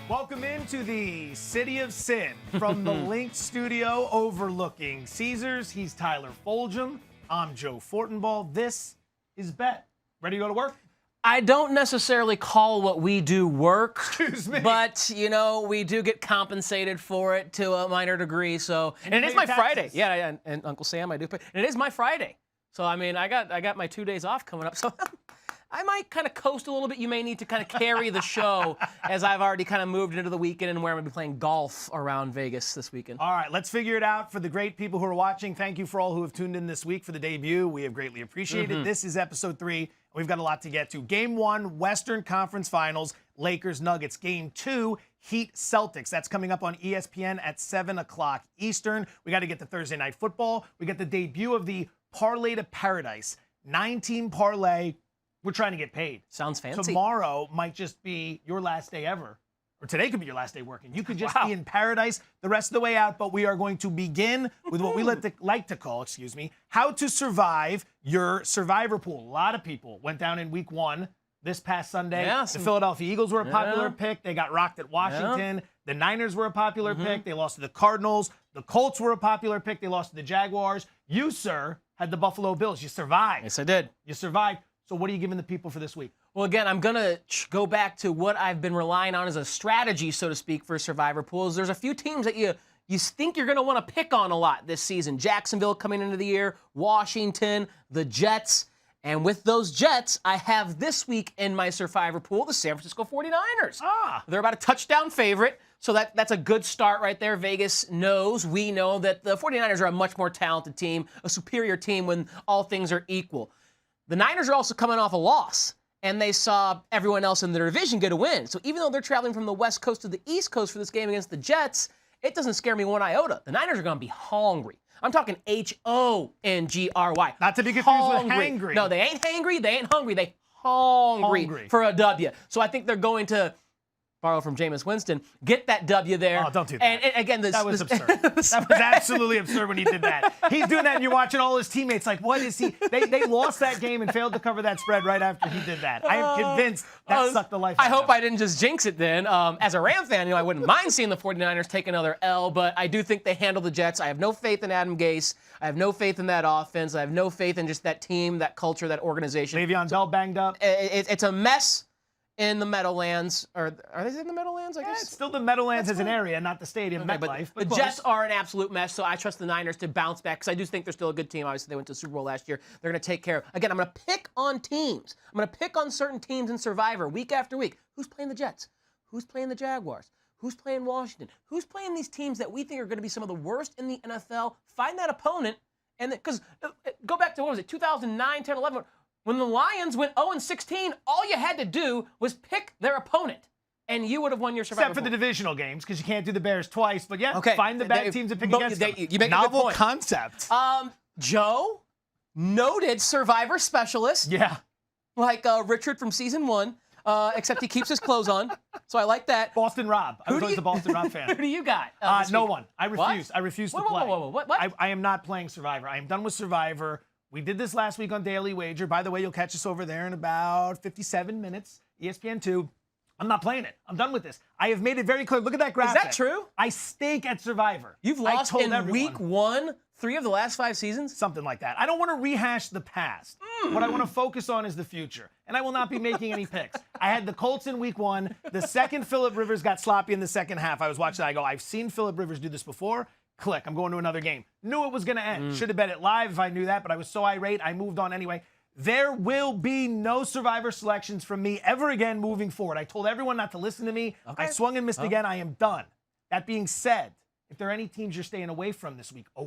Welcome into the City of Sin from the Link Studio overlooking Caesars. He's Tyler Foljam. I'm Joe Fortenbaugh. This is Bet. Ready to go to work? I don't necessarily call what we do work. Excuse me. But, you know, we do get compensated for it to a minor degree. So, and it is my taxes. Friday. Yeah, and Uncle Sam, I do pay. And it is my Friday. So, I mean, I got my 2 days off coming up. So I might kind of coast a little bit. You may need to kind of carry the show as I've already kind of moved into the weekend and where I'm going to be playing golf around Vegas this weekend. All right, let's figure it out for the great people who are watching. Thank you for all who have tuned in this week for the debut. We have greatly appreciated. This is episode 3. We've got a lot to get to. Game 1, Western Conference Finals, Lakers-Nuggets. Game 2, Heat-Celtics. That's coming up on ESPN at 7 o'clock Eastern. We got to get to Thursday Night Football. We got the debut of the Parlay to Paradise. 9-team parlay. We're trying to get paid. Sounds fancy. Tomorrow might just be your last day ever. Or today could be your last day working. You could just be in paradise the rest of the way out, but we are going to begin with what we like to call, how to survive your survivor pool. A lot of people went down in week 1 this past Sunday. Yeah, the Philadelphia Eagles were a popular pick. They got rocked at Washington. The Niners were a popular pick. They lost to the Cardinals. The Colts were a popular pick. They lost to the Jaguars. You, sir, had the Buffalo Bills. You survived. Yes, I did. You survived. So what are you giving the people for this week? Well, again, I'm going to go back to what I've been relying on as a strategy, so to speak, for survivor pools. There's a few teams that you think you're going to want to pick on a lot this season. Jacksonville coming into the year, Washington, the Jets. And with those Jets, I have this week in my survivor pool the San Francisco 49ers. They're about a touchdown favorite, so that's a good start right there. Vegas knows, we know that the 49ers are a much more talented team, a superior team when all things are equal. The Niners are also coming off a loss, and they saw everyone else in their division get a win. So even though they're traveling from the West Coast to the East Coast for this game against the Jets, it doesn't scare me one iota. The Niners are going to be hungry. I'm talking Hongry. Not to be confused with hangry. No, they ain't hangry. They ain't hungry. They hungry for a W. So I think they're going to borrow from Jameis Winston, get that W there. Oh, don't do that. And again, that was absurd. That was absolutely absurd when he did that. He's doing that, and you're watching all his teammates like, what is he? They lost that game and failed to cover that spread right after he did that. I am convinced that sucked the life out of him. I hope I didn't just jinx it then. As a Ram fan, I wouldn't mind seeing the 49ers take another L, but I do think they handle the Jets. I have no faith in Adam Gase. I have no faith in that offense. I have no faith in just that team, that culture, that organization. Le'Veon Bell banged up. It's a mess in the Meadowlands. Or are they in the Meadowlands, I guess? It's still the Meadowlands as an area, not the stadium, okay, MetLife. But the Jets are an absolute mess, so I trust the Niners to bounce back because I do think they're still a good team. Obviously, they went to the Super Bowl last year. They're going to take care of. Again, I'm going to pick on teams. I'm going to pick on certain teams in Survivor week after week. Who's playing the Jets? Who's playing the Jaguars? Who's playing Washington? Who's playing these teams that we think are going to be some of the worst in the NFL? Find that opponent. And because go back to, what was it, 2009, 10, 11, when the Lions went 0-16, all you had to do was pick their opponent, and you would have won your survivor Except for pool. the divisional games, because you can't do the Bears twice. But yeah, okay. find the bad teams and pick against them. You make Novel a good point. concept. Joe, noted survivor specialist. Yeah. Like Richard from season 1, except he keeps his clothes on, so I like that. Boston Rob. I was always a Boston Rob fan. Who do you got? No one. I refuse. I refuse to play. What? I am not playing Survivor. I am done with Survivor. We did this last week on Daily Wager. By the way, you'll catch us over there in about 57 minutes, ESPN2. I'm not playing it. I'm done with this. I have made it very clear. Look at that graphic. Is that true? I stink at Survivor. You've lost in week 1, 3 of the last 5 seasons? Something like that. I don't want to rehash the past. What I want to focus on is the future. And I will not be making any picks. I had the Colts in week 1. The second Phillip Rivers got sloppy in the second half. I was watching that. I go, I've seen Phillip Rivers do this before. Click. I'm going to another game. Knew it was going to end. Should have bet it live if I knew that, but I was so irate, I moved on anyway. There will be no Survivor selections from me ever again moving forward. I told everyone not to listen to me. Okay. I swung and missed again. I am done. That being said, if there are any teams you're staying away from this week, where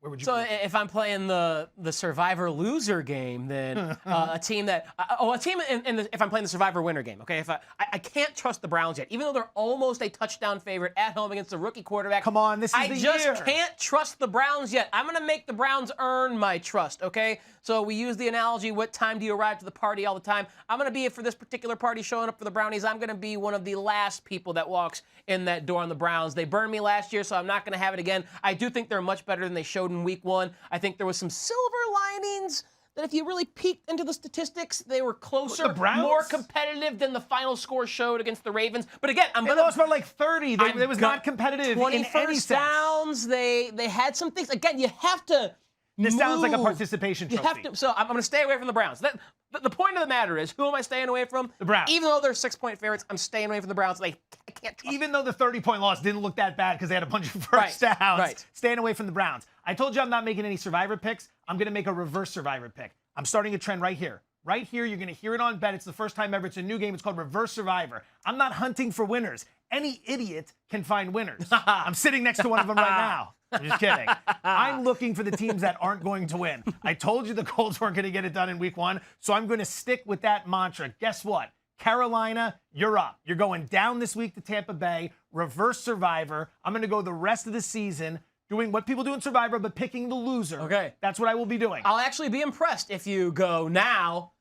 would you So go? if I'm playing the Survivor loser game, then a team that if I'm playing the Survivor winner game, okay? If I can't trust the Browns yet, even though they're almost a touchdown favorite at home against a rookie quarterback. Come on, this is the year. I just can't trust the Browns yet. I'm gonna make the Browns earn my trust, okay? So we use the analogy: what time do you arrive to the party all the time? I'm gonna be, for this particular party, showing up for the Brownies. I'm gonna be one of the last people that walks in that door on the Browns. They burned me last year, so I'm not gonna have it again. I do think they're much better than they showed in week 1. I think there was some silver linings that if you really peeked into the statistics, they were closer, The Browns? more competitive than the final score showed against the Ravens. But again, They lost by like 30. They was not competitive 20 in any first sense. downs. They had some things. Again, you have to. This sounds like a move. participation trophy. You have to. So I'm going to stay away from the Browns. The point of the matter is, who am I staying away from? The Browns. Even though they're 6-point favorites, I'm staying away from the Browns. I can't trust Even though the 30-point loss didn't look that bad because they had a bunch of first downs, right. staying away from the Browns. I told you I'm not making any Survivor picks. I'm going to make a reverse Survivor pick. I'm starting a trend right here. Right here, you're going to hear it on Bet. It's the first time ever. It's a new game. It's called Reverse Survivor. I'm not hunting for winners. Any idiot can find winners. I'm sitting next to one of them right now. I'm just kidding. I'm looking for the teams that aren't going to win. I told you the Colts weren't going to get it done in week 1, so I'm going to stick with that mantra. Guess what? Carolina, you're up. You're going down this week to Tampa Bay. Reverse Survivor. I'm going to go the rest of the season doing what people do in Survivor, but picking the loser. Okay. That's what I will be doing. I'll actually be impressed if you go now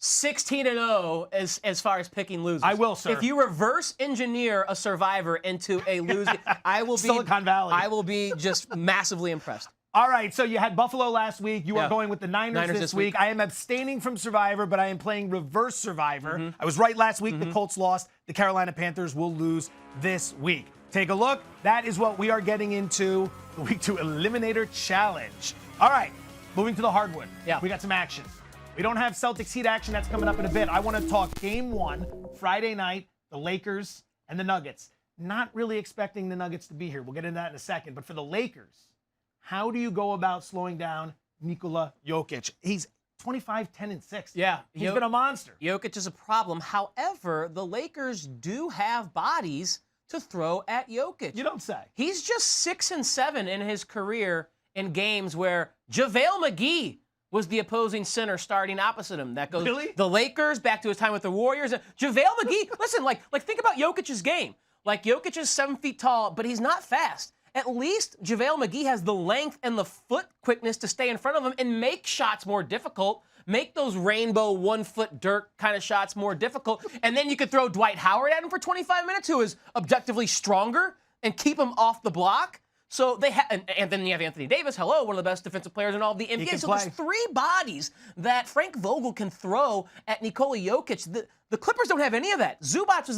16-0 as far as picking losers. I will, sir. If you reverse engineer a Survivor into a loser, I will be Silicon Valley. I will be just massively impressed. All right, so you had Buffalo last week. You are Yeah. going with the Niners this week. I am abstaining from Survivor, but I am playing Reverse Survivor. I was right last week. The Colts lost. The Carolina Panthers will lose this week. Take a look. That is what we are getting into the Week 2 Eliminator Challenge. All right, moving to the hardwood. Yeah. We got some action. We don't have Celtics Heat action. That's coming up in a bit. I want to talk Game 1, Friday night, the Lakers and the Nuggets. Not really expecting the Nuggets to be here. We'll get into that in a second. But for the Lakers, how do you go about slowing down Nikola Jokic? He's 25, 10, and 6. Yeah. He's been a monster. Jokic is a problem. However, the Lakers do have bodies to throw at Jokic. You don't say. He's just 6-7 in his career in games where JaVale McGee was the opposing center starting opposite him. That goes Really? the Lakers back to his time with the Warriors. JaVale McGee, listen, like think about Jokic's game. Like Jokic is 7 feet tall, but he's not fast. At least JaVale McGee has the length and the foot quickness to stay in front of him and make shots more difficult, make those rainbow 1-foot dirt kind of shots more difficult. And then you could throw Dwight Howard at him for 25 minutes, who is objectively stronger, and keep him off the block. So they have, and then you have Anthony Davis, one of the best defensive players in all of the NBA. So there's 3 bodies that Frank Vogel can throw at Nikola Jokic. The Clippers don't have any of that. Zubac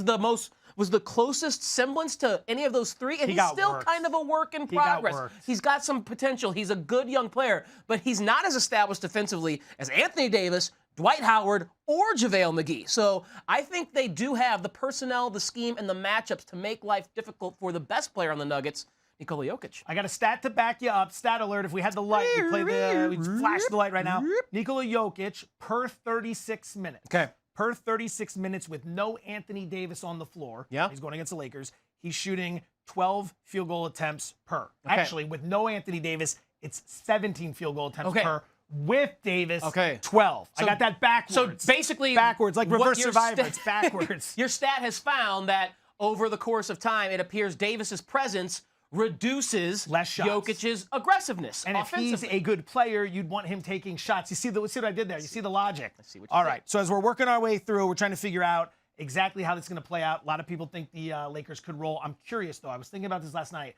was the closest semblance to any of those 3, and he's still kind of a work in progress. He's got some potential. He's a good young player, but he's not as established defensively as Anthony Davis, Dwight Howard, or JaVale McGee. So I think they do have the personnel, the scheme, and the matchups to make life difficult for the best player on the Nuggets, Nikola Jokic. I got a stat to back you up. Stat alert. If we had the light, we flash the light right now. Nikola Jokic per 36 minutes. Okay. Per 36 minutes with no Anthony Davis on the floor. Yeah. He's going against the Lakers. He's shooting 12 field goal attempts per. Okay. Actually, with no Anthony Davis, it's 17 field goal attempts Okay. per. With Davis, Okay. 12. So- I got that backwards. So basically, backwards, like what Reverse your Survivor. It's backwards. Your stat has found that over the course of time, it appears Davis's presence reduces Less shots. Jokic's aggressiveness. And if he's a good player, you'd want him taking shots. You see what I did there? You see the logic? I see what you All did. right. So as we're working our way through, we're trying to figure out exactly how this is going to play out. A lot of people think the Lakers could roll. I'm curious, though. I was thinking about this last night.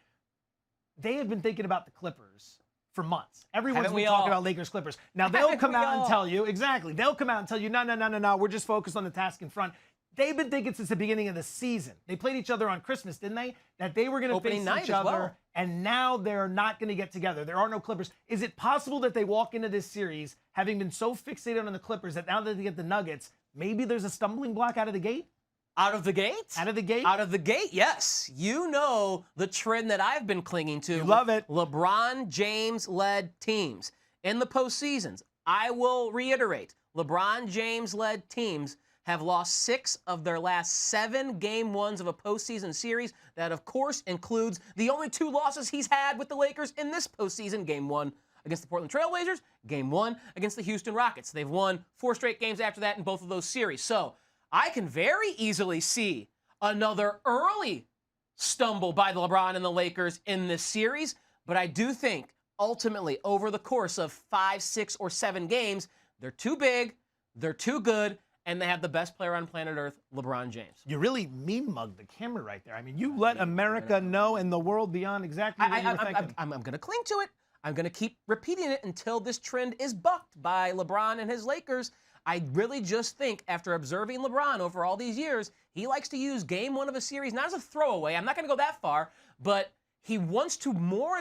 They have been thinking about the Clippers for months. Everyone's Haven't been we talking all? about Lakers Clippers. Now, they'll Haven't come we out and all? tell you, exactly, they'll come out and tell you, no, we're just focused on the task in front. They've been thinking since the beginning of the season. They played each other on Christmas, didn't they? That they were going to Opening face night each as other, well. and now they're not going to get together. There are no Clippers. Is it possible that they walk into this series having been so fixated on the Clippers that now that they get the Nuggets, maybe there's a stumbling block out of the gate? Out of the gate? Out of the gate? Out of the gate, yes. You know the trend that I've been clinging to. You love it. LeBron James-led teams. In the postseasons, I will reiterate, LeBron James-led teams have lost 6 of their last 7 game ones of a postseason series. That, of course, includes the only 2 losses he's had with the Lakers in this postseason. Game 1 against the Portland Trail Blazers, Game 1 against the Houston Rockets. They've won 4 straight games after that in both of those series. So I can very easily see another early stumble by the LeBron and the Lakers in this series, but I do think ultimately over the course of 5, 6, or 7 games, they're too big, they're too good, and they have the best player on planet Earth, LeBron James. You really mean-mugged the camera right there. I mean, you let America know and the world beyond exactly what you were thinking. I'm going to cling to it. I'm going to keep repeating it until this trend is bucked by LeBron and his Lakers. I really just think, after observing LeBron over all these years, he likes to use game one of a series, not as a throwaway. I'm not going to go that far, but he wants to, more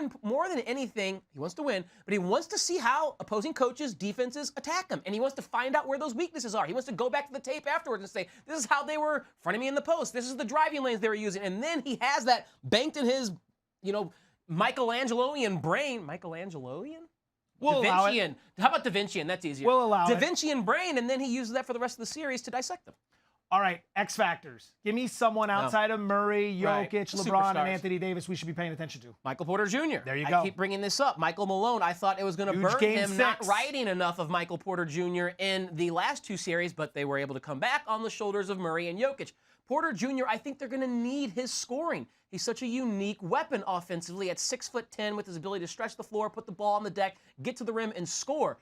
than anything, he wants to win, but he wants to see how opposing coaches, defenses attack him. And he wants to find out where those weaknesses are. He wants to go back to the tape afterwards and say, this is how they were fronting me in the post. This is the driving lanes they were using. And then he has that banked in his, Michelangeloian brain. Michelangeloian? We'll Da allow it. Vincian. How about Da Vincian? That's easier. We'll allow Da it. Vincian brain, and then he uses that for the rest of the series to dissect them. All right, X factors. Give me someone outside of Murray, Right. Jokic, The LeBron, and superstars. Anthony Davis we should be paying attention to. Michael Porter Jr. There you I go. keep bringing this up. Michael Malone, I thought it was going to Huge burn game him not 6. writing enough of Michael Porter Jr. in the last 2 series, but they were able to come back on the shoulders of Murray and Jokic. Porter Jr., I think they're going to need his scoring. He's such a unique weapon offensively at 6'10", with his ability to stretch the floor, put the ball on the deck, get to the rim, and score.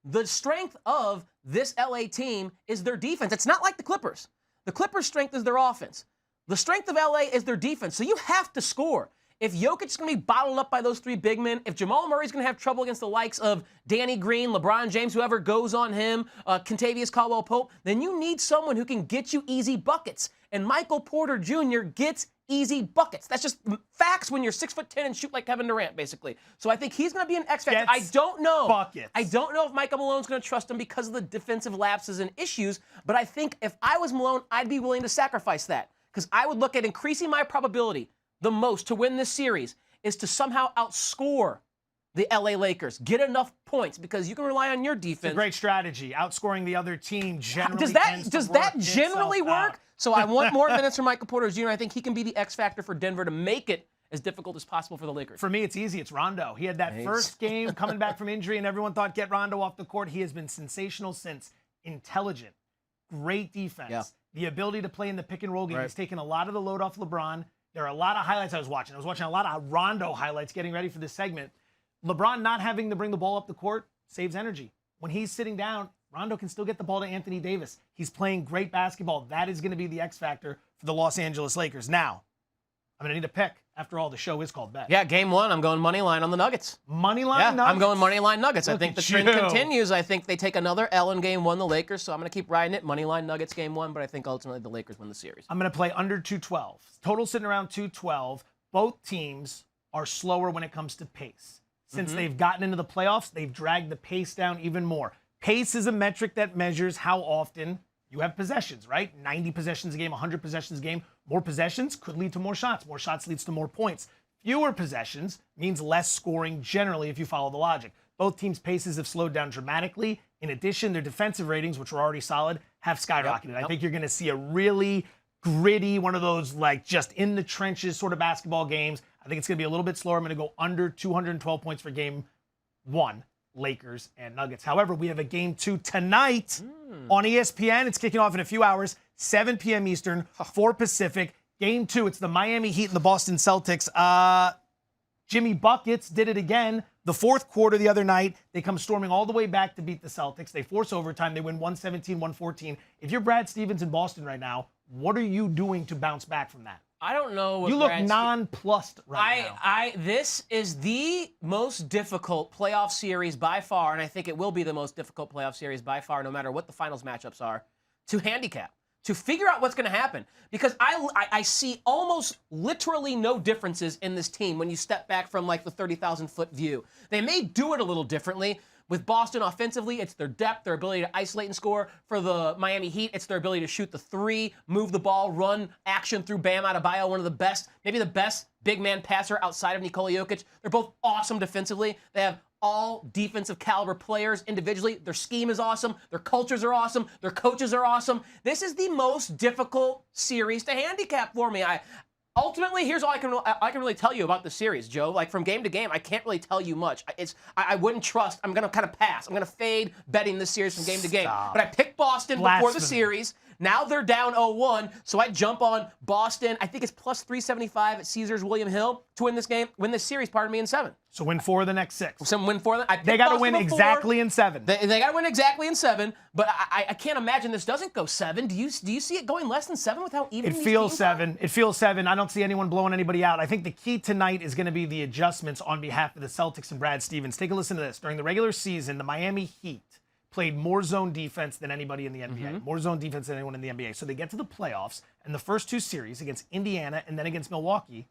The strength of this LA team is their defense. It's not like the Clippers. The Clippers' strength is their offense. The strength of LA is their defense. So you have to score. If Jokic's going to be bottled up by those 3 big men, if Jamal Murray's going to have trouble against the likes of Danny Green, LeBron James, whoever goes on him, Kentavious Caldwell-Pope, then you need someone who can get you easy buckets. And Michael Porter Jr. gets easy buckets. That's just facts when you're 6'10" and shoot like Kevin Durant, basically. So I think he's going to be an X factor. I don't know. Buckets. I don't know if Michael Malone's going to trust him because of the defensive lapses and issues, but I think if I was Malone, I'd be willing to sacrifice that because I would look at increasing my probability the most to win this series is to somehow outscore the LA Lakers. Get enough points because you can rely on your defense. It's a great strategy. Outscoring the other team generally Does that generally work? So I want more minutes from Michael Porter Jr. I think he can be the X factor for Denver to make it as difficult as possible for the Lakers. For me, it's easy. It's Rondo. He had that first game coming back from injury, and everyone thought, get Rondo off the court. He has been sensational since. Intelligent. Great defense. Yeah. The ability to play in the pick and roll game. He's taken a lot of the load off LeBron. There are a lot of highlights I was watching. I was watching a lot of Rondo highlights getting ready for this segment. LeBron not having to bring the ball up the court saves energy. When he's sitting down, Rondo can still get the ball to Anthony Davis. He's playing great basketball. That is going to be the X factor for the Los Angeles Lakers. Now, I'm going to need a pick. After all, the show is called Bet. Yeah, game 1, I'm going money line on the Nuggets. Money line Yeah, Nuggets? I'm going money line Nuggets. I think the trend you. continues. I think they take another L in game 1, the Lakers, so I'm going to keep riding it. Money line Nuggets game 1, but I think ultimately the Lakers win the series. I'm going to play under 212. Total sitting around 212. Both teams are slower when it comes to pace. Since they've gotten into the playoffs, they've dragged the pace down even more. Pace is a metric that measures how often you have possessions, right? 90 possessions a game, 100 possessions a game. More possessions could lead to more shots. More shots leads to more points. Fewer possessions means less scoring generally if you follow the logic. Both teams' paces have slowed down dramatically. In addition, their defensive ratings, which were already solid, have skyrocketed. I think you're going to see a really gritty, one of those like just in the trenches sort of basketball games. I think it's going to be a little bit slower. I'm going to go under 212 points for game 1, Lakers and Nuggets. However, we have a game 2 tonight on ESPN. It's kicking off in a few hours, 7 p.m. Eastern, 4 Pacific. Game 2, it's the Miami Heat and the Boston Celtics. Jimmy Buckets did it again. The fourth quarter the other night, they come storming all the way back to beat the Celtics. They force overtime. They win 117-114. If you're Brad Stevens in Boston right now, what are you doing to bounce back from that? I don't know what You look nonplussed right now. This is the most difficult playoff series by far, and I think it will be the most difficult playoff series by far, no matter what the finals matchups are, to handicap, to figure out what's going to happen. Because I see almost literally no differences in this team when you step back from like the 30,000-foot view. They may do it a little differently. With Boston offensively, it's their depth, their ability to isolate and score. For the Miami Heat, it's their ability to shoot the 3, move the ball, run action through Bam Adebayo, one of the best, maybe the best big man passer outside of Nikola Jokic. They're both awesome defensively. They have all defensive caliber players individually. Their scheme is awesome. Their cultures are awesome. Their coaches are awesome. This is the most difficult series to handicap for me. Ultimately, here's all I can really tell you about the series, Joe. Like, from game to game, I can't really tell you much. I wouldn't trust. I'm going to kind of pass. I'm going to fade betting this series from game to game. But I picked Boston before the series. Now they're down 0-1, so I jump on Boston. I think it's plus 375 at Caesars William Hill to win this series, in 7. So win 4 of the next 6. So win 4 of the, They got to win exactly in 7. They got to win exactly in 7, but I can't imagine this doesn't go 7. Do you see it going less than 7 with how even it feels 7. It feels 7. I don't see anyone blowing anybody out. I think the key tonight is going to be the adjustments on behalf of the Celtics and Brad Stevens. Take a listen to this. During the regular season, the Miami Heat played more zone defense than anybody in the NBA. More zone defense than anyone in the NBA. So they get to the playoffs, and the first 2 series against Indiana and then against Milwaukee,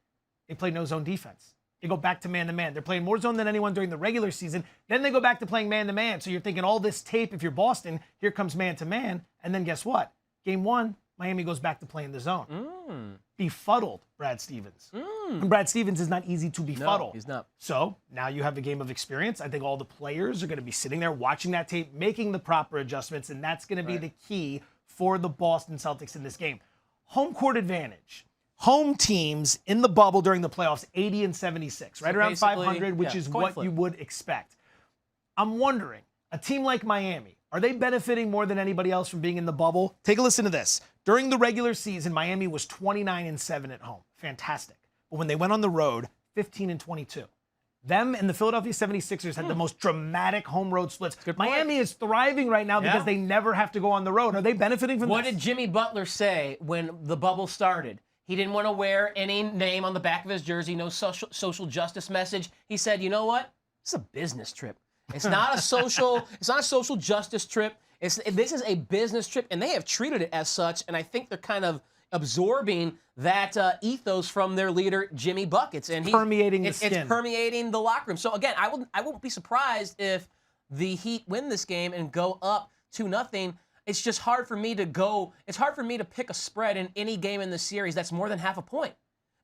they played no zone defense. They go back to man-to-man. They're playing more zone than anyone during the regular season. Then they go back to playing man-to-man. So you're thinking all this tape, if you're Boston, here comes man-to-man. And then guess what? Game 1, Miami goes back to playing the zone. Befuddled Brad Stevens. And Brad Stevens is not easy to befuddle. No, he's not. So now you have the game of experience. I think all the players are going to be sitting there watching that tape, making the proper adjustments, and that's going to be the key for the Boston Celtics in this game. Home court advantage. Home teams in the bubble during the playoffs, 80 and 76, right around 500, which is what you would expect. I'm wondering, a team like Miami, are they benefiting more than anybody else from being in the bubble? Take a listen to this. During the regular season, Miami was 29 and 7 at home. Fantastic. But when they went on the road, 15 and 22. Them and the Philadelphia 76ers had the most dramatic home road splits. Miami is thriving right now because they never have to go on the road. Are they benefiting from this? What did Jimmy Butler say when the bubble started? He didn't want to wear any name on the back of his jersey, no social justice message. He said, you know what? This is a business trip. It's not a social justice trip. This is a business trip, and they have treated it as such, and I think they're kind of absorbing that ethos from their leader, Jimmy Buckets. And permeating the skin. It's permeating the locker room. So again, I won't be surprised if the Heat win this game and go up 2-0. It's just hard for me to pick a spread in any game in the series that's more than half a point.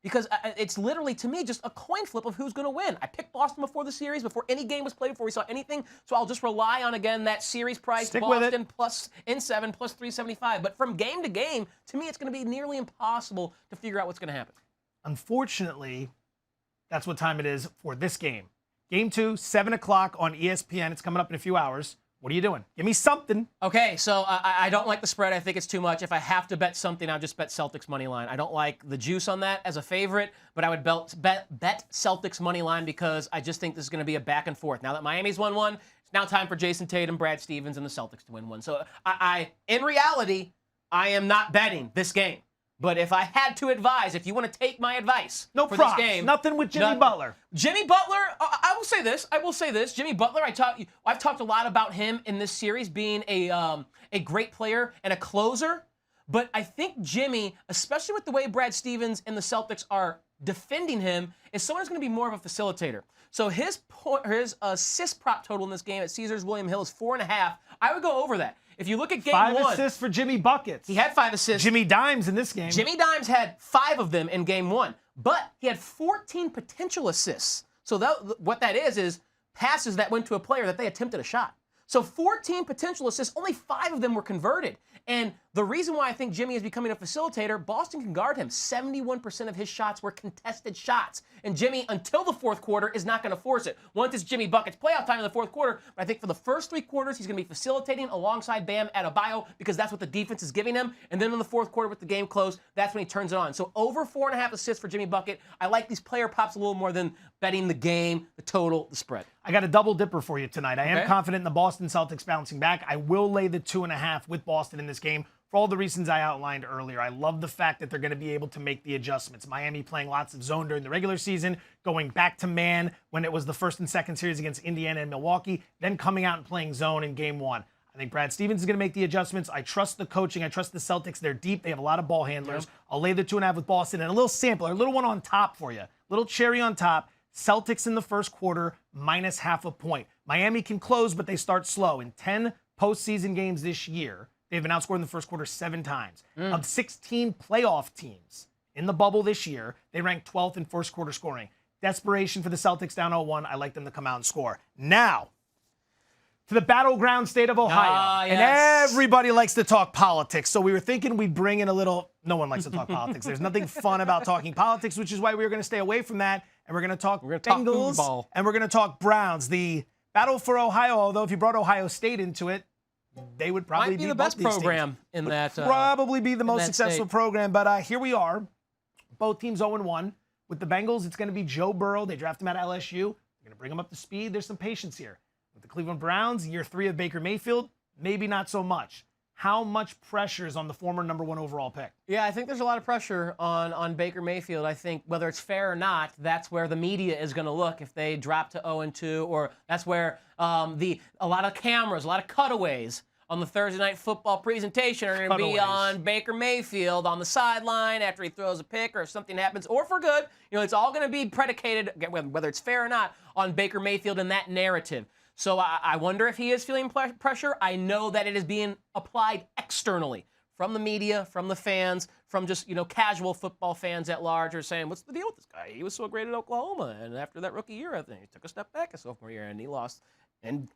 Because it's literally, to me, just a coin flip of who's going to win. I picked Boston before the series, before any game was played, before we saw anything. So I'll just rely on, again, that series price, Boston plus in 7, plus 375. But from game to game, to me, it's going to be nearly impossible to figure out what's going to happen. Unfortunately, that's what time it is for this game. Game 2, 7 o'clock on ESPN. It's coming up in a few hours. What are you doing? Give me something. Okay, so I don't like the spread. I think it's too much. If I have to bet something, I'll just bet Celtics money line. I don't like the juice on that as a favorite, but I would bet Celtics money line because I just think this is going to be a back and forth. Now that Miami's won 1, it's now time for Jason Tatum, Brad Stevens, and the Celtics to win 1. So in reality, I am not betting this game. But if I had to advise, if you want to take my advice for this game. Nothing with Jimmy Butler. Jimmy Butler, I will say this. Jimmy Butler, I've talked a lot about him in this series being a great player and a closer. But I think Jimmy, especially with the way Brad Stevens and the Celtics are defending him, is someone who's going to be more of a facilitator. So his assist prop total in this game at Caesars William Hill is 4.5. I would go over that. If you look at game 1. 5 assists for Jimmy Buckets. He had 5 assists. Jimmy Dimes in this game. Jimmy Dimes had 5 of them in game 1. But he had 14 potential assists. So what that is passes that went to a player that they attempted a shot. So 14 potential assists, only 5 of them were converted. And the reason why I think Jimmy is becoming a facilitator, Boston can guard him. 71% of his shots were contested shots. And Jimmy, until the fourth quarter, is not going to force it. Once it's Jimmy Buckets playoff time in the fourth quarter, but I think for the first 3 quarters, he's going to be facilitating alongside Bam Adebayo because that's what the defense is giving him. And then in the fourth quarter with the game closed, that's when he turns it on. So over 4.5 assists for Jimmy Bucket. I like these player props a little more than betting the game, the total, the spread. I got a double dipper for you tonight. I am confident in the Boston Celtics bouncing back. I will lay the 2.5 with Boston in this game for all the reasons I outlined earlier. I love the fact that they're going to be able to make the adjustments. Miami playing lots of zone during the regular season, going back to man when it was the first and second series against Indiana and Milwaukee, then coming out and playing zone in game 1. I think Brad Stevens is going to make the adjustments. I trust the coaching. I trust the Celtics. They're deep. They have a lot of ball handlers. I'll lay the 2.5 with Boston. And a little sampler, a little one on top for you. Little cherry on top. Celtics in the first quarter, minus half a point. Miami can close, but they start slow. In 10 postseason games this year, they've been outscored in the first quarter 7 times. Of 16 playoff teams in the bubble this year, they rank 12th in first quarter scoring. Desperation for the Celtics down 0-1. I like them to come out and score. Now, to the battleground state of Ohio. Yes. And everybody likes to talk politics. So we were thinking we'd bring in a little, no one likes to talk politics. There's nothing fun about talking politics, which is why we were going to stay away from that. And we're going to talk Bengals, and we're going to talk Browns. The battle for Ohio, although if you brought Ohio State into it, they would probably Might be the best program in that. Probably be the most successful state. program. But here we are, both teams 0-1. With the Bengals, it's going to be Joe Burrow. They draft him out of LSU. They're going to bring him up to speed. There's some patience here. With the Cleveland Browns, year 3 of Baker Mayfield, maybe not so much. How much pressure is on the former number 1 overall pick? Yeah, I think there's a lot of pressure on Baker Mayfield. I think whether it's fair or not, that's where the media is going to look if they drop to 0-2, or that's where a lot of cameras, a lot of cutaways on the Thursday Night Football presentation are going to be on Baker Mayfield on the sideline after he throws a pick, or if something happens, or for good. It's all going to be predicated, whether it's fair or not, on Baker Mayfield and that narrative. So I wonder if he is feeling pressure. I know that it is being applied externally from the media, from the fans, from just, casual football fans at large are saying, what's the deal with this guy? He was so great at Oklahoma, and after that rookie year, I think he took a step back his sophomore year, and he lost in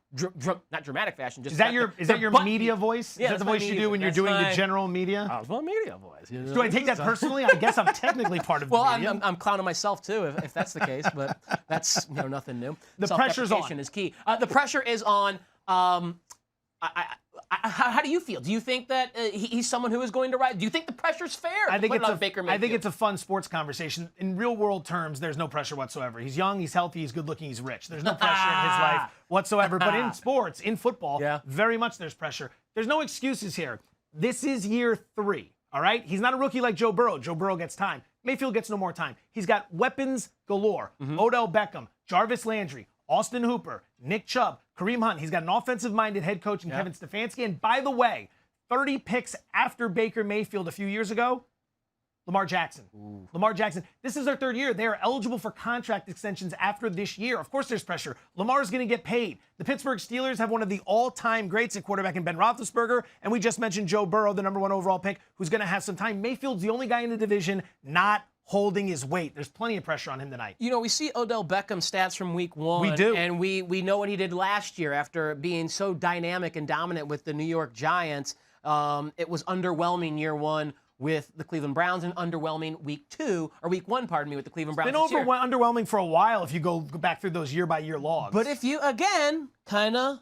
not dramatic fashion. Just is that your media voice? Yeah, is that the voice you do when you're doing the general media? That was my media voice. Do I take that personally? I guess I'm technically part of the media. Well, I'm clowning myself too, if that's the case, but that's nothing new. The pressure's on. Is key. The pressure is on. How do you feel? Do you think that he's someone who is going to ride? Do you think the pressure's fair? I think it's a fun sports conversation. In real world terms, there's no pressure whatsoever. He's young, he's healthy, he's good looking, he's rich. There's no pressure in his life whatsoever. But in sports, in football, very much there's pressure. There's no excuses here. This is year 3. All right? He's not a rookie like Joe Burrow. Joe Burrow gets time. Mayfield gets no more time. He's got weapons galore. Odell Beckham, Jarvis Landry, Austin Hooper, Nick Chubb, Kareem Hunt. He's got an offensive-minded head coach in Kevin Stefanski. And by the way, 30 picks after Baker Mayfield a few years ago, Lamar Jackson. Lamar Jackson. This is their 3rd year. They are eligible for contract extensions after this year. Of course there's pressure. Lamar's going to get paid. The Pittsburgh Steelers have one of the all-time greats at quarterback in Ben Roethlisberger. And we just mentioned Joe Burrow, the number 1 overall pick, who's going to have some time. Mayfield's the only guy in the division not holding his weight. There's plenty of pressure on him tonight. We see Odell Beckham stats from week 1. We do. And we know what he did last year after being so dynamic and dominant with the New York Giants. It was underwhelming year 1 with the Cleveland Browns and underwhelming week 1, pardon me, with the Cleveland Browns. It's been underwhelming for a while if you go back through those year-by-year logs. But if you, again, kind of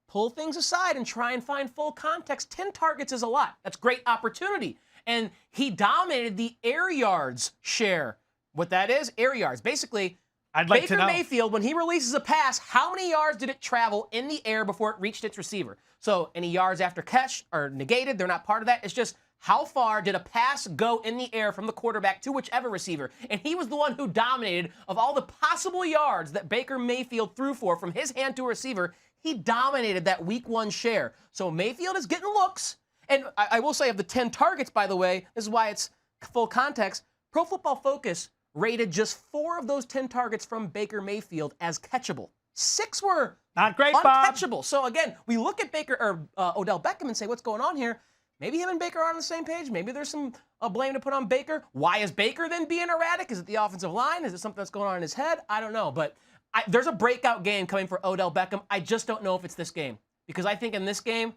pull things aside and try and find full context, 10 targets is a lot. That's great opportunity. And he dominated the air yards share. What that is, air yards. Basically, Baker Mayfield, when he releases a pass, how many yards did it travel in the air before it reached its receiver? So any yards after catch are negated. They're not part of that. It's just how far did a pass go in the air from the quarterback to whichever receiver? And he was the one who dominated of all the possible yards that Baker Mayfield threw for from his hand to a receiver. He dominated that week 1 share. So Mayfield is getting looks. And I will say of the 10 targets, by the way, this is why it's full context, Pro Football Focus rated just 4 of those 10 targets from Baker Mayfield as catchable. 6 were not great, uncatchable. Bob. So again, we look at Odell Beckham and say, what's going on here? Maybe him and Baker are on the same page. Maybe there's some blame to put on Baker. Why is Baker then being erratic? Is it the offensive line? Is it something that's going on in his head? I don't know. But there's a breakout game coming for Odell Beckham. I just don't know if it's this game. Because I think in this game,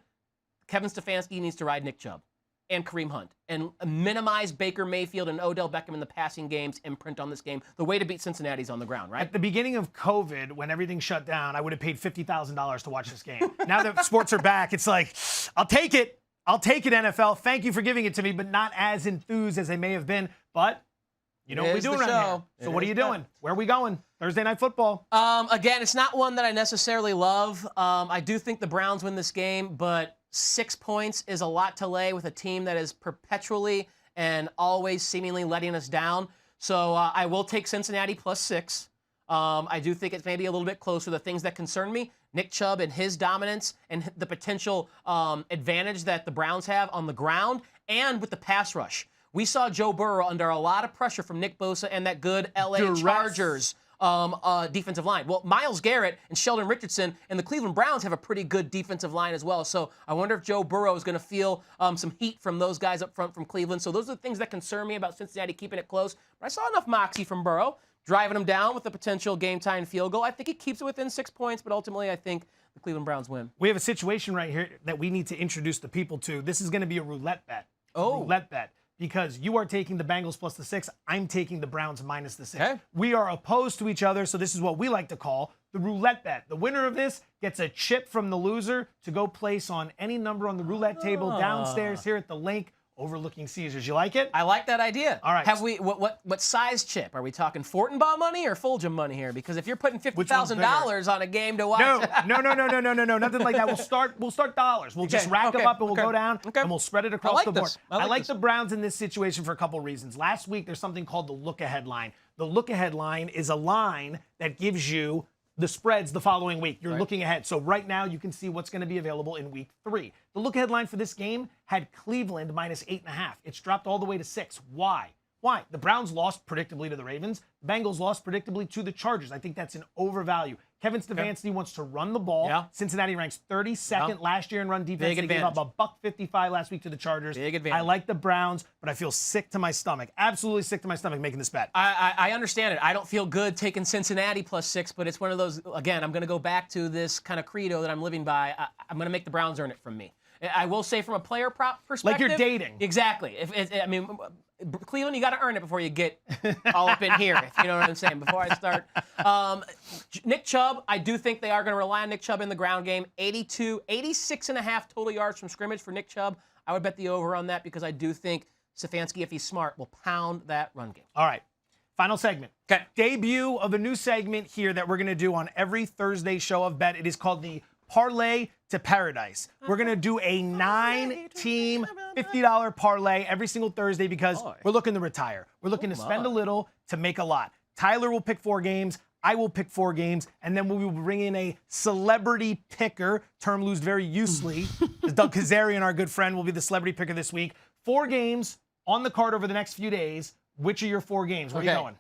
Kevin Stefanski needs to ride Nick Chubb and Kareem Hunt and minimize Baker Mayfield and Odell Beckham in the passing game's imprint on this game. The way to beat Cincinnati's on the ground, right? At the beginning of COVID, when everything shut down, I would have paid $50,000 to watch this game. Now that sports are back, it's like, I'll take it. I'll take it, NFL. Thank you for giving it to me, but not as enthused as I may have been. But you know what we're doing right now. So what are you doing? Where are we going? Thursday Night Football. Again, it's not one that I necessarily love. I do think the Browns win this game, but 6 points is a lot to lay with a team that is perpetually and always seemingly letting us down. So I will take Cincinnati +6. I do think it's maybe a little bit closer. The things that concern me, Nick Chubb and his dominance and the potential advantage that the Browns have on the ground and with the pass rush. We saw Joe Burrow under a lot of pressure from Nick Bosa and that good L.A. Chargers defensive line. Well, Myles Garrett and Sheldon Richardson and the Cleveland Browns have a pretty good defensive line as well. So I wonder if Joe Burrow is going to feel some heat from those guys up front from Cleveland. So those are the things that concern me about Cincinnati keeping it close. But I saw enough moxie from Burrow, driving him down with a potential game-tying field goal. I think he keeps it within 6 points, but ultimately I think the Cleveland Browns win. We have a situation right here that we need to introduce the people to. This is going to be a roulette bet. Oh. Roulette bet. Because you are taking the Bengals +6, I'm taking the Browns -6. Okay. We are opposed to each other, so this is what we like to call the roulette bet. The winner of this gets a chip from the loser to go place on any number on the roulette table downstairs here at the link overlooking Caesars. You like it? I like that idea. All right. Have we what size chip? Are we talking Fortinbaugh money or Fulgham money here? Because if you're putting $50,000 on a game to watch, no, nothing like that. We'll start dollars. We'll just rack them up and we'll go down and we'll spread it across the board. I like the Browns in this situation for a couple reasons. Last week there's something called the look-ahead line. The look-ahead line is a line that gives you the spreads the following week. You're looking ahead. So right now you can see what's going to be available in week 3. The look-ahead line for this game had Cleveland minus 8.5. It's dropped all the way to 6. Why? The Browns lost predictably to the Ravens. Bengals lost predictably to the Chargers. I think that's an overvalue. Kevin Stefanski wants to run the ball. Cincinnati ranks 32nd last year in run defense. They gave up a $1.55 last week to the Chargers. Big advantage. I like the Browns, but I feel sick to my stomach. Absolutely sick to my stomach making this bet. I understand it. I don't feel good taking Cincinnati +6, but it's one of those, again, I'm going to go back to this kind of credo that I'm living by. I'm going to make the Browns earn it from me. I will say from a player prop perspective. Like you're dating. Exactly. I mean, Cleveland, you got to earn it before you get all up in here, if you know what I'm saying, before I start. Nick Chubb, I do think they are going to rely on Nick Chubb in the ground game. 86.5 total yards from scrimmage for Nick Chubb. I would bet the over on that because I do think Stefanski, if he's smart, will pound that run game. All right. Final segment. Okay. Debut of a new segment here that we're going to do on every Thursday show of Bet. It is called the Parlay to Paradise. We're going to do a 9-team $50 parlay every single Thursday because we're looking to retire. We're looking to spend a little to make a lot. Tyler will pick 4 games. I will pick 4 games. And then we will bring in a celebrity picker, term used very usely. Doug Kazarian, our good friend, will be the celebrity picker this week. 4 games on the card over the next few days. Which are your 4 games? Where are you going?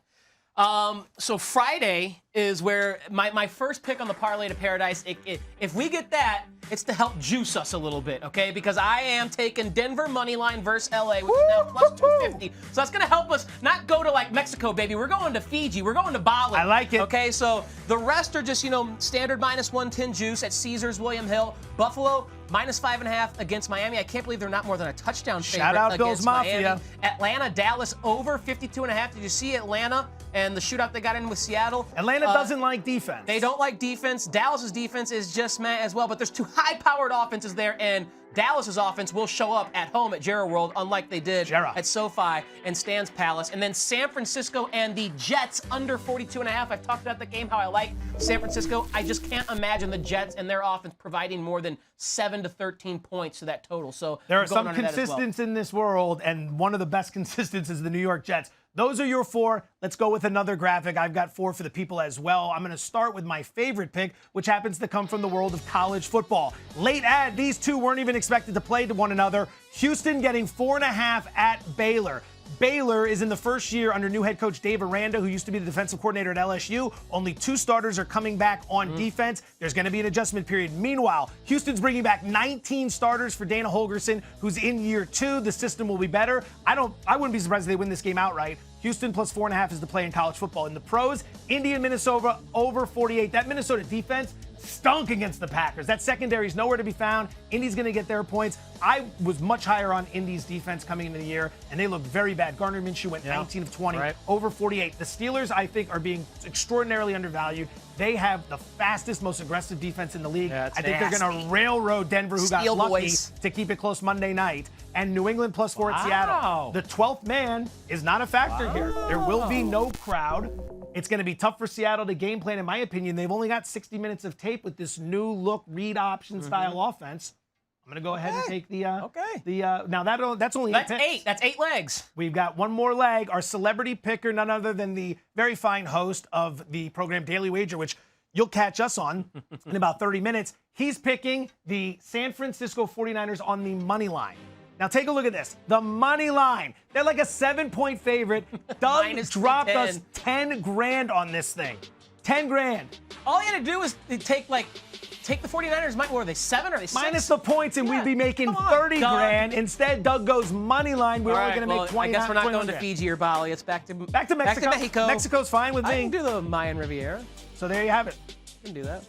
So Friday is where my first pick on the Parlay to Paradise, if we get that, it's to help juice us a little bit, okay? Because I am taking Denver money line versus LA, which is now +250. So that's going to help us not go to, like, Mexico, baby. We're going to Fiji. We're going to Bali. I like it. Okay, so the rest are just, standard -110 juice at Caesars, William Hill. Buffalo, -5.5 against Miami. I can't believe they're not more than a touchdown favorite. Shout out Bills Mafia. Miami. Atlanta, Dallas, over 52.5. Did you see Atlanta and the shootout they got in with Seattle? Atlanta doesn't like defense. They don't like defense. Dallas's defense is just meh as well, but there's 2 high-powered offenses there, and Dallas's offense will show up at home at Jerry World, unlike they did at SoFi and Stan's Palace. And then San Francisco and the Jets under 42.5. I've talked about the game, how I like San Francisco. I just can't imagine the Jets and their offense providing more than 7 to 13 points to that total. So there are some consistents in this world, and one of the best consistents is the New York Jets. Those are your 4. Let's go with another graphic. I've got 4 for the people as well. I'm going to start with my favorite pick, which happens to come from the world of college football. Late ad, these 2 weren't even expected to play to one another. Houston getting 4.5 at Baylor. Baylor is in the first year under new head coach Dave Aranda, who used to be the defensive coordinator at LSU. Only 2 starters are coming back on defense. There's going to be an adjustment period. Meanwhile, Houston's bringing back 19 starters for Dana Holgorsen, who's in year 2. The system will be better. I wouldn't be surprised if they win this game outright. Houston +4.5 is the play in college football. In the pros, Indy and Minnesota over 48. That Minnesota defense stunk against the Packers. That secondary is nowhere to be found. Indy's going to get their points. I was much higher on Indy's defense coming into the year, and they looked very bad. Gardner Minshew went 19 of 20, over 48. The Steelers, I think, are being extraordinarily undervalued. They have the fastest, most aggressive defense in the league. I think they're going to railroad Denver, who got lucky to keep it close Monday night. And New England +4 at Seattle. The 12th man is not a factor here. There will be no crowd. It's going to be tough for Seattle to game plan, in my opinion. They've only got 60 minutes of tape with this new look, read option style offense. I'm going to go ahead and take the now that's only 8 picks. That's 8 legs. We've got one more leg. Our celebrity picker, none other than the very fine host of the program Daily Wager, which you'll catch us on in about 30 minutes. He's picking the San Francisco 49ers on the money line. Now take a look at this. The money line. They're like a 7-point favorite. Doug dropped us 10 grand on this thing. 10 grand. All he had to do was take the 49ers. What were they, 7 or are they 6? Minus the points, and we'd be making 30 grand. Instead, Doug goes money line. We're only going to make 20. I guess we're not going to Fiji or Bali. It's back to Mexico. Mexico. Mexico's fine with me. I can do the Mayan Riviera. So there you have it. I can do that.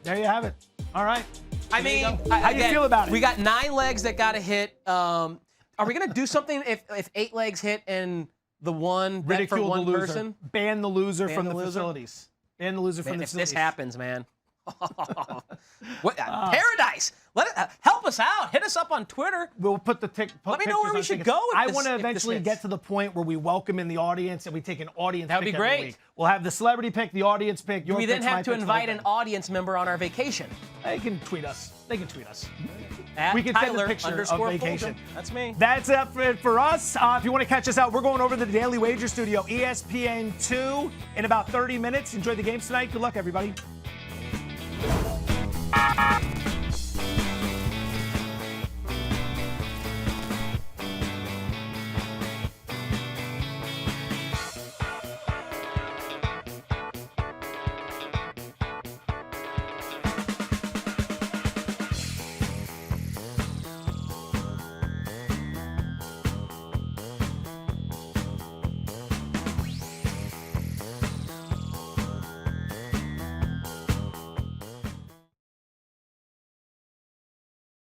There you have it. All right. I mean, how do you feel about it? We got 9 legs that got to hit. Are we going to do something if 8 legs hit and the one bet for one person? Ban the loser from the facilities. And the loser Man, from the if this Phillies. happens, man. What, paradise. Help us out. Hit us up on Twitter. We'll put the Let me know where we should go if I this- want to if this eventually hits. get to the point where we welcome in the audience and we take an audience That would pick be every great. week. We'll have the celebrity pick, the audience pick, your We then picks, my have to picks, the whole invite an thing. audience member on our vacation. They can tweet us. They can tweet us. At We can send a Tyler picture of _ vacation. Fulgham. That's me. That's it for us. If you want to catch us out, we're going over to the Daily Wager Studio, ESPN 2, in about 30 minutes. Enjoy the games tonight. Good luck, everybody.